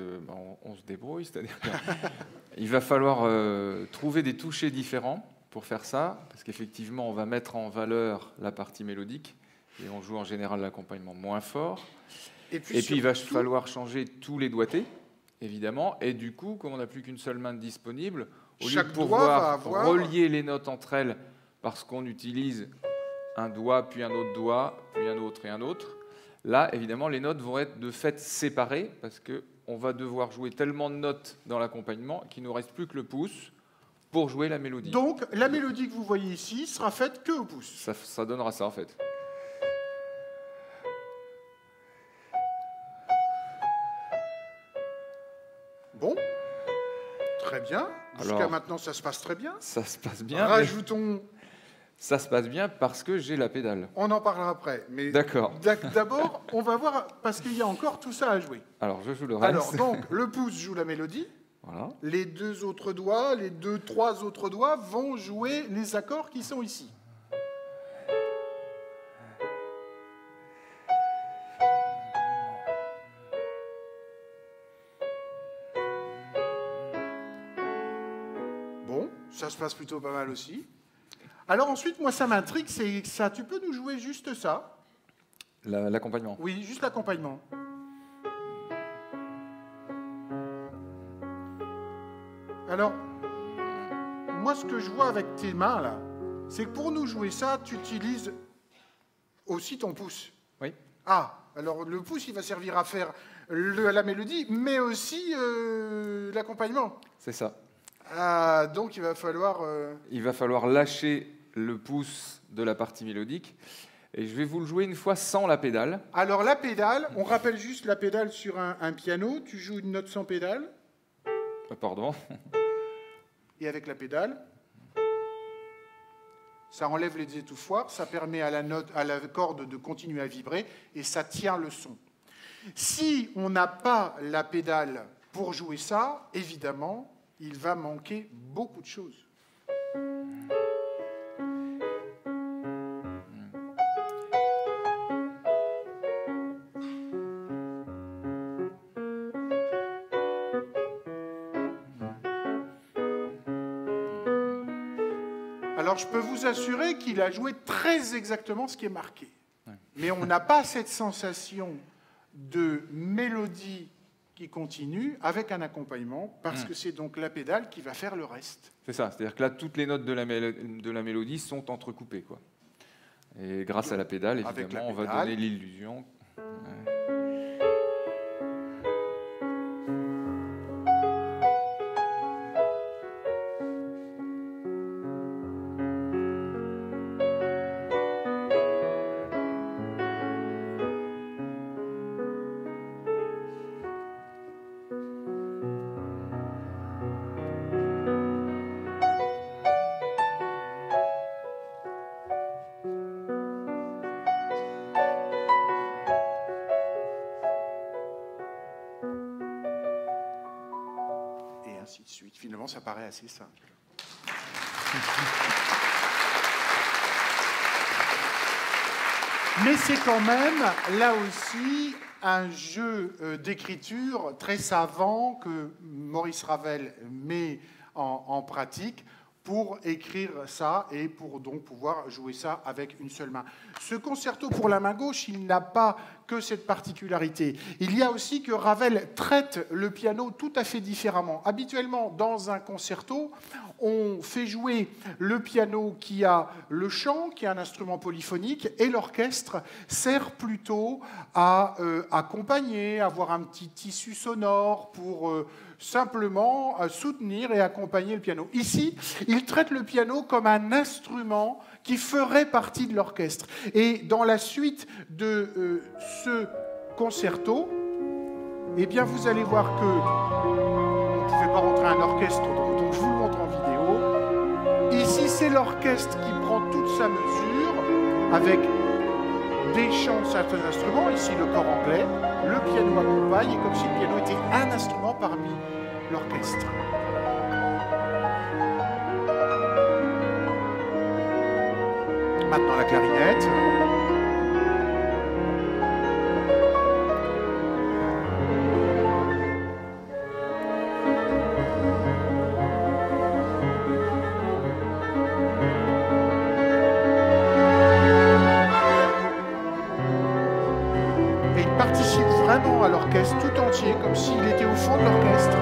on se débrouille, c'est-à-dire qu'il va falloir trouver des touchés différents pour faire ça, parce qu'effectivement, on va mettre en valeur la partie mélodique, et on joue en général l'accompagnement moins fort. Et puis il va falloir changer tous les doigtés, évidemment, et du coup, comme on n'a plus qu'une seule main disponible, au lieu de pouvoir relier les notes entre elles, parce qu'on utilise un doigt, puis un autre doigt, puis un autre et un autre, là, évidemment, les notes vont être de fait séparées parce qu'on va devoir jouer tellement de notes dans l'accompagnement qu'il ne nous reste plus que le pouce pour jouer la mélodie. Donc, la mélodie que vous voyez ici sera faite que au pouce. Ça donnera ça, en fait. Bon, très bien. Jusqu'à maintenant, ça se passe très bien. Ça se passe bien. Rajoutons... Ça se passe bien parce que j'ai la pédale. On en parlera après. Mais d'accord. D'abord, on va voir, parce qu'il y a encore tout ça à jouer. Alors, je joue le reste. Alors, donc, le pouce joue la mélodie. Voilà. Les deux autres doigts, les trois autres doigts vont jouer les accords qui sont ici. Bon, ça se passe plutôt pas mal aussi. Alors ensuite, moi ça m'intrigue, c'est ça. Tu peux nous jouer juste ça? L'accompagnement. Oui, juste l'accompagnement. Alors, moi, ce que je vois avec tes mains, là, c'est que pour nous jouer ça, tu utilises aussi ton pouce. Oui. Ah, alors le pouce, il va servir à faire la mélodie, mais aussi l'accompagnement. C'est ça. Ah, donc il va falloir... Il va falloir lâcher le pouce de la partie mélodique. Et je vais vous le jouer une fois sans la pédale. Alors la pédale, on rappelle juste la pédale sur un piano. Tu joues une note sans pédale. Pardon. Et avec la pédale, ça enlève les étouffoirs, ça permet à la corde de continuer à vibrer et ça tient le son. Si on n'a pas la pédale pour jouer ça, évidemment, il va manquer beaucoup de choses. Alors, je peux vous assurer qu'il a joué très exactement ce qui est marqué. Mais on n'a pas cette sensation de mélodie qui continue avec un accompagnement, parce que c'est donc la pédale qui va faire le reste. C'est ça, c'est-à-dire que là, toutes les notes de la mélodie sont entrecoupées, quoi. Et grâce à la pédale, évidemment, on va donner l'illusion. Ainsi de suite. Finalement, ça paraît assez simple. Mais c'est quand même, là aussi, un jeu d'écriture très savant que Maurice Ravel met en pratique pour écrire ça et pour donc pouvoir jouer ça avec une seule main. Ce concerto pour la main gauche, il n'a pas que cette particularité. Il y a aussi que Ravel traite le piano tout à fait différemment. Habituellement, dans un concerto, on fait jouer le piano qui a le chant, qui est un instrument polyphonique, et l'orchestre sert plutôt à accompagner, avoir un petit tissu sonore pour simplement soutenir et accompagner le piano. Ici, il traite le piano comme un instrument qui ferait partie de l'orchestre. Et dans la suite de ce concerto, eh bien, vous allez voir que vous ne pouvez pas rentrer un orchestre, donc je vous le montre en vidéo. Ici, c'est l'orchestre qui prend toute sa mesure avec des chants de certains instruments. Ici, le corps anglais, le piano accompagne, et comme si le piano était un instrument parmi l'orchestre. Maintenant, la clarinette. Et il participe vraiment à l'orchestre tout entier, comme s'il était au fond de l'orchestre.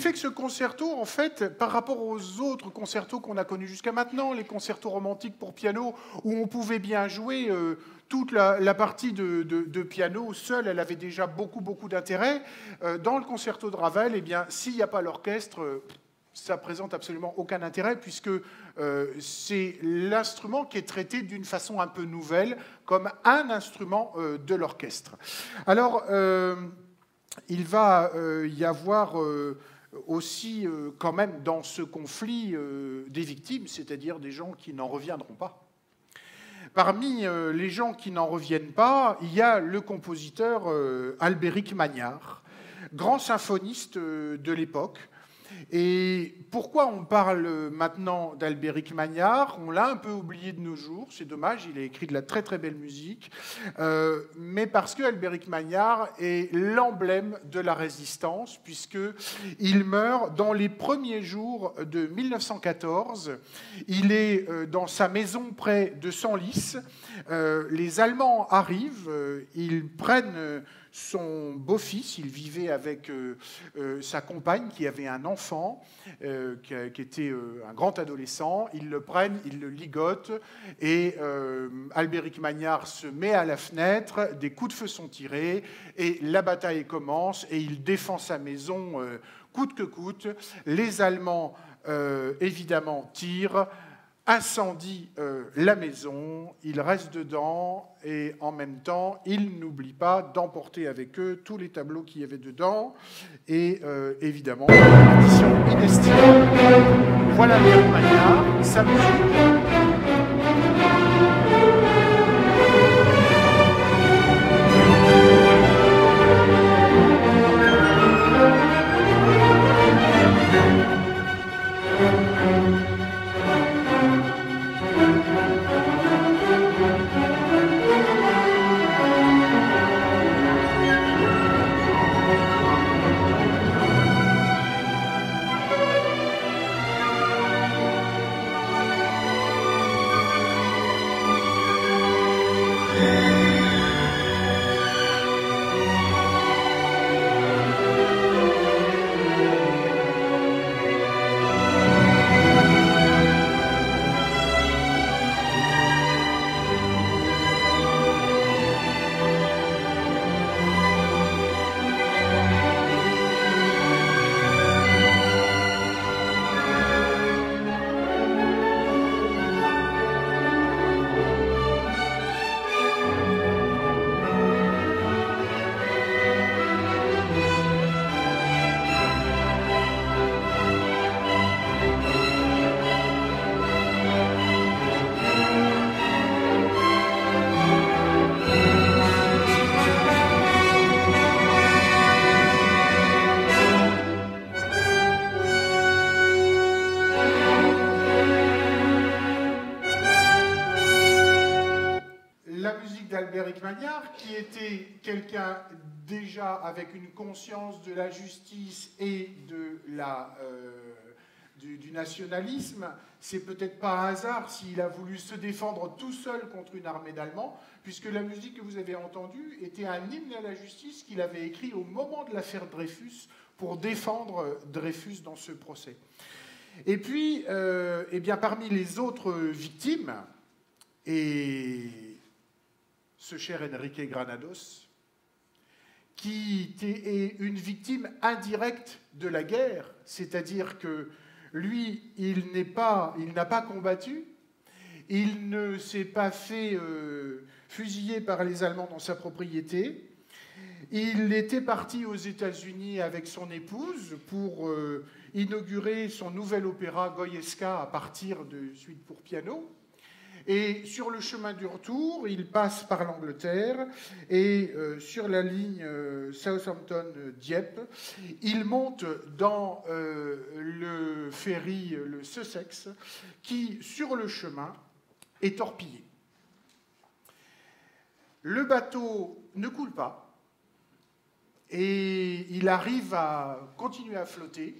fait que ce concerto, en fait, par rapport aux autres concertos qu'on a connus jusqu'à maintenant, les concertos romantiques pour piano, où on pouvait bien jouer toute la partie de piano seule, elle avait déjà beaucoup d'intérêt. Dans le concerto de Ravel, eh bien, s'il n'y a pas l'orchestre, ça présente absolument aucun intérêt, puisque c'est l'instrument qui est traité d'une façon un peu nouvelle, comme un instrument de l'orchestre. Alors, il va y avoir aussi, quand même, dans ce conflit, des victimes, c'est-à-dire des gens qui n'en reviendront pas. Parmi les gens qui n'en reviennent pas, il y a le compositeur Albéric Magnard, grand symphoniste de l'époque. Et pourquoi on parle maintenant d'Albéric Magnard? On l'a un peu oublié de nos jours, c'est dommage, il a écrit de la très belle musique, mais parce que Albéric Magnard est l'emblème de la résistance, puisqu'il meurt dans les premiers jours de 1914. Il est dans sa maison près de Senlis. Les Allemands arrivent, ils prennent son beau-fils, il vivait avec sa compagne qui avait un enfant, qui était un grand adolescent. Ils le prennent, ils le ligotent, et Albéric Magnard se met à la fenêtre, des coups de feu sont tirés, et la bataille commence, et il défend sa maison coûte que coûte. Les Allemands, évidemment, tirent, incendie la maison, ils restent dedans et en même temps, ils n'oublient pas d'emporter avec eux tous les tableaux qu'il y avait dedans et évidemment, une édition inestimable. Voilà Albéric Magnard, sa musique. Albéric Magnard, qui était quelqu'un déjà avec une conscience de la justice et du nationalisme. C'est peut-être pas un hasard s'il a voulu se défendre tout seul contre une armée d'Allemands, puisque la musique que vous avez entendue était un hymne à la justice qu'il avait écrit au moment de l'affaire Dreyfus pour défendre Dreyfus dans ce procès. Et puis, eh bien, parmi les autres victimes, et ce cher Enrique Granados, qui est une victime indirecte de la guerre, c'est-à-dire que lui, il n'a pas combattu, il ne s'est pas fait fusiller par les Allemands dans sa propriété, il était parti aux États-Unis avec son épouse pour inaugurer son nouvel opéra Goyesca à partir de suites pour piano. Et sur le chemin du retour, il passe par l'Angleterre et sur la ligne Southampton-Dieppe, il monte dans le ferry, le Sussex, qui, sur le chemin, est torpillé. Le bateau ne coule pas et il arrive à continuer à flotter,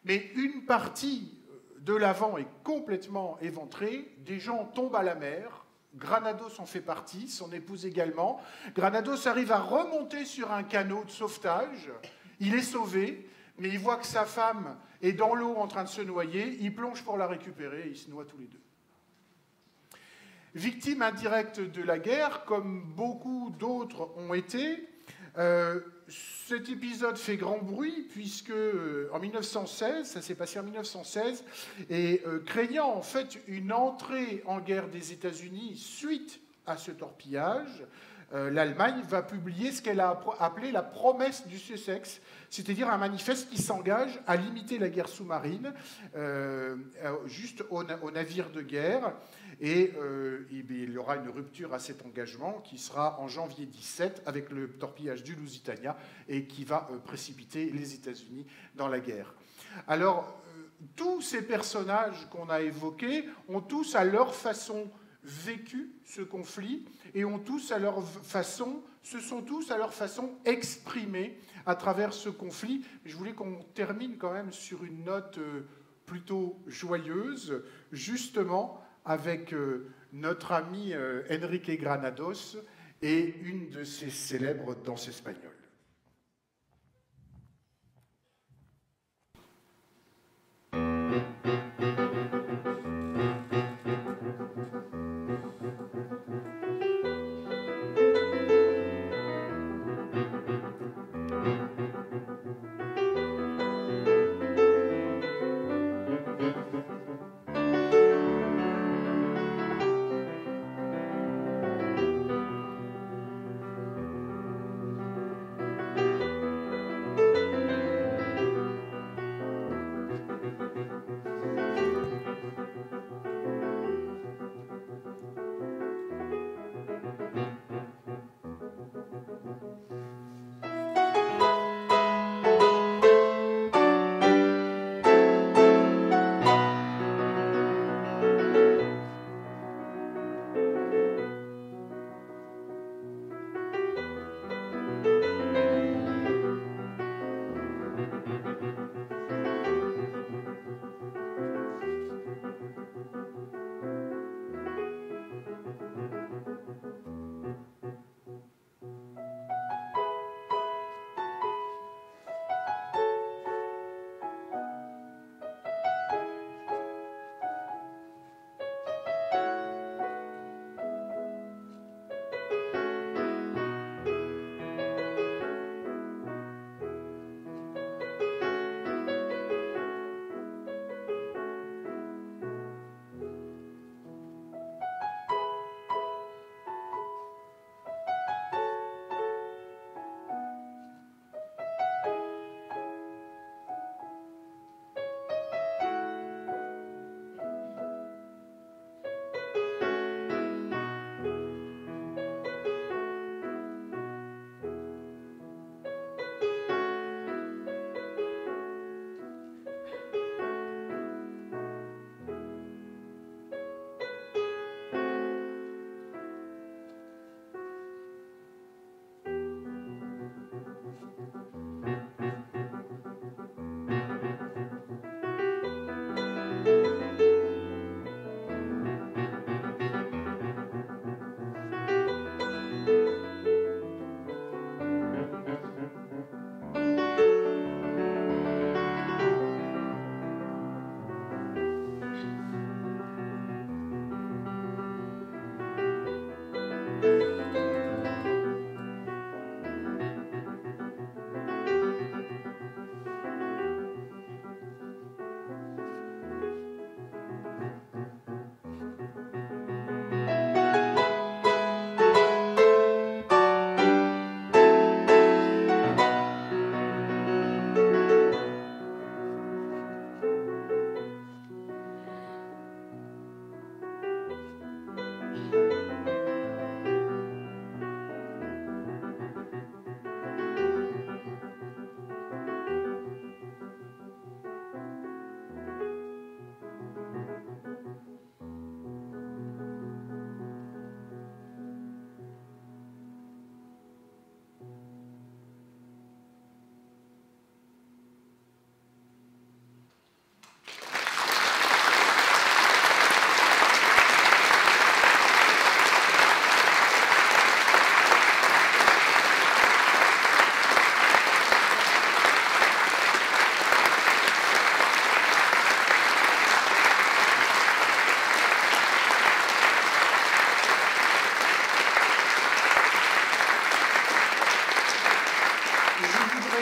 mais une partie de l'avant est complètement éventrée, des gens tombent à la mer, Granados en fait partie, son épouse également. Granados arrive à remonter sur un canot de sauvetage, il est sauvé, mais il voit que sa femme est dans l'eau en train de se noyer, il plonge pour la récupérer et ils se noient tous les deux. Victime indirecte de la guerre, comme beaucoup d'autres ont été, cet épisode fait grand bruit puisque en 1916, ça s'est passé en 1916, et craignant en fait une entrée en guerre des États-Unis suite à ce torpillage, l'Allemagne va publier ce qu'elle a appelé la promesse du Sussex, c'est-à-dire un manifeste qui s'engage à limiter la guerre sous-marine juste aux navires de guerre. Et il y aura une rupture à cet engagement qui sera en janvier 17 avec le torpillage du Lusitania et qui va précipiter les États-Unis dans la guerre. Alors, tous ces personnages qu'on a évoqués ont tous à leur façon vécu ce conflit et ont tous à leur façon, se sont tous à leur façon exprimés à travers ce conflit. Je voulais qu'on termine quand même sur une note plutôt joyeuse, justement avec notre ami Enrique Granados et une de ses célèbres danses espagnoles.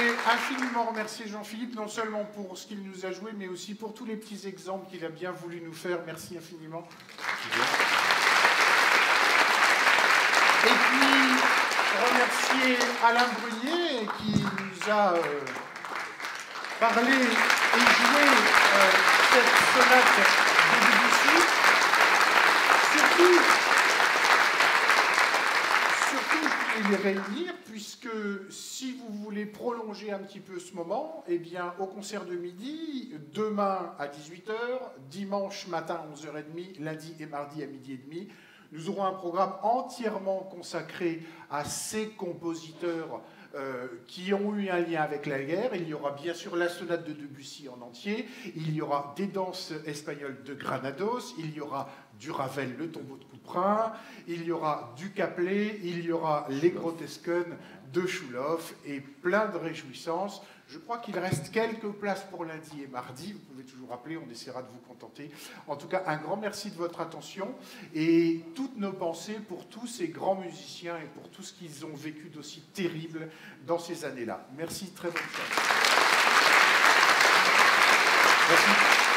voudrais infiniment remercier Jean-Philippe, non seulement pour ce qu'il nous a joué, mais aussi pour tous les petits exemples qu'il a bien voulu nous faire. Merci infiniment. Et puis, remercier Alain Brunier, qui nous a parlé et joué cette sonate de Debussy. Surtout, les réunir, puisque si vous voulez prolonger un petit peu ce moment, eh bien, au concert de midi, demain à 18h, dimanche matin à 11h30, lundi et mardi à midi et demi, nous aurons un programme entièrement consacré à ces compositeurs qui ont eu un lien avec la guerre. Il y aura bien sûr la sonate de Debussy en entier, il y aura des danses espagnoles de Granados, il y aura du Ravel, le tombeau de Couperin, il y aura du Caplet, il y aura les Grotesken de Schulhoff et plein de réjouissances. Je crois qu'il reste quelques places pour lundi et mardi. Vous pouvez toujours appeler, on essaiera de vous contenter. En tout cas, un grand merci de votre attention et toutes nos pensées pour tous ces grands musiciens et pour tout ce qu'ils ont vécu d'aussi terrible dans ces années-là. Merci, très bonne soirée. Merci.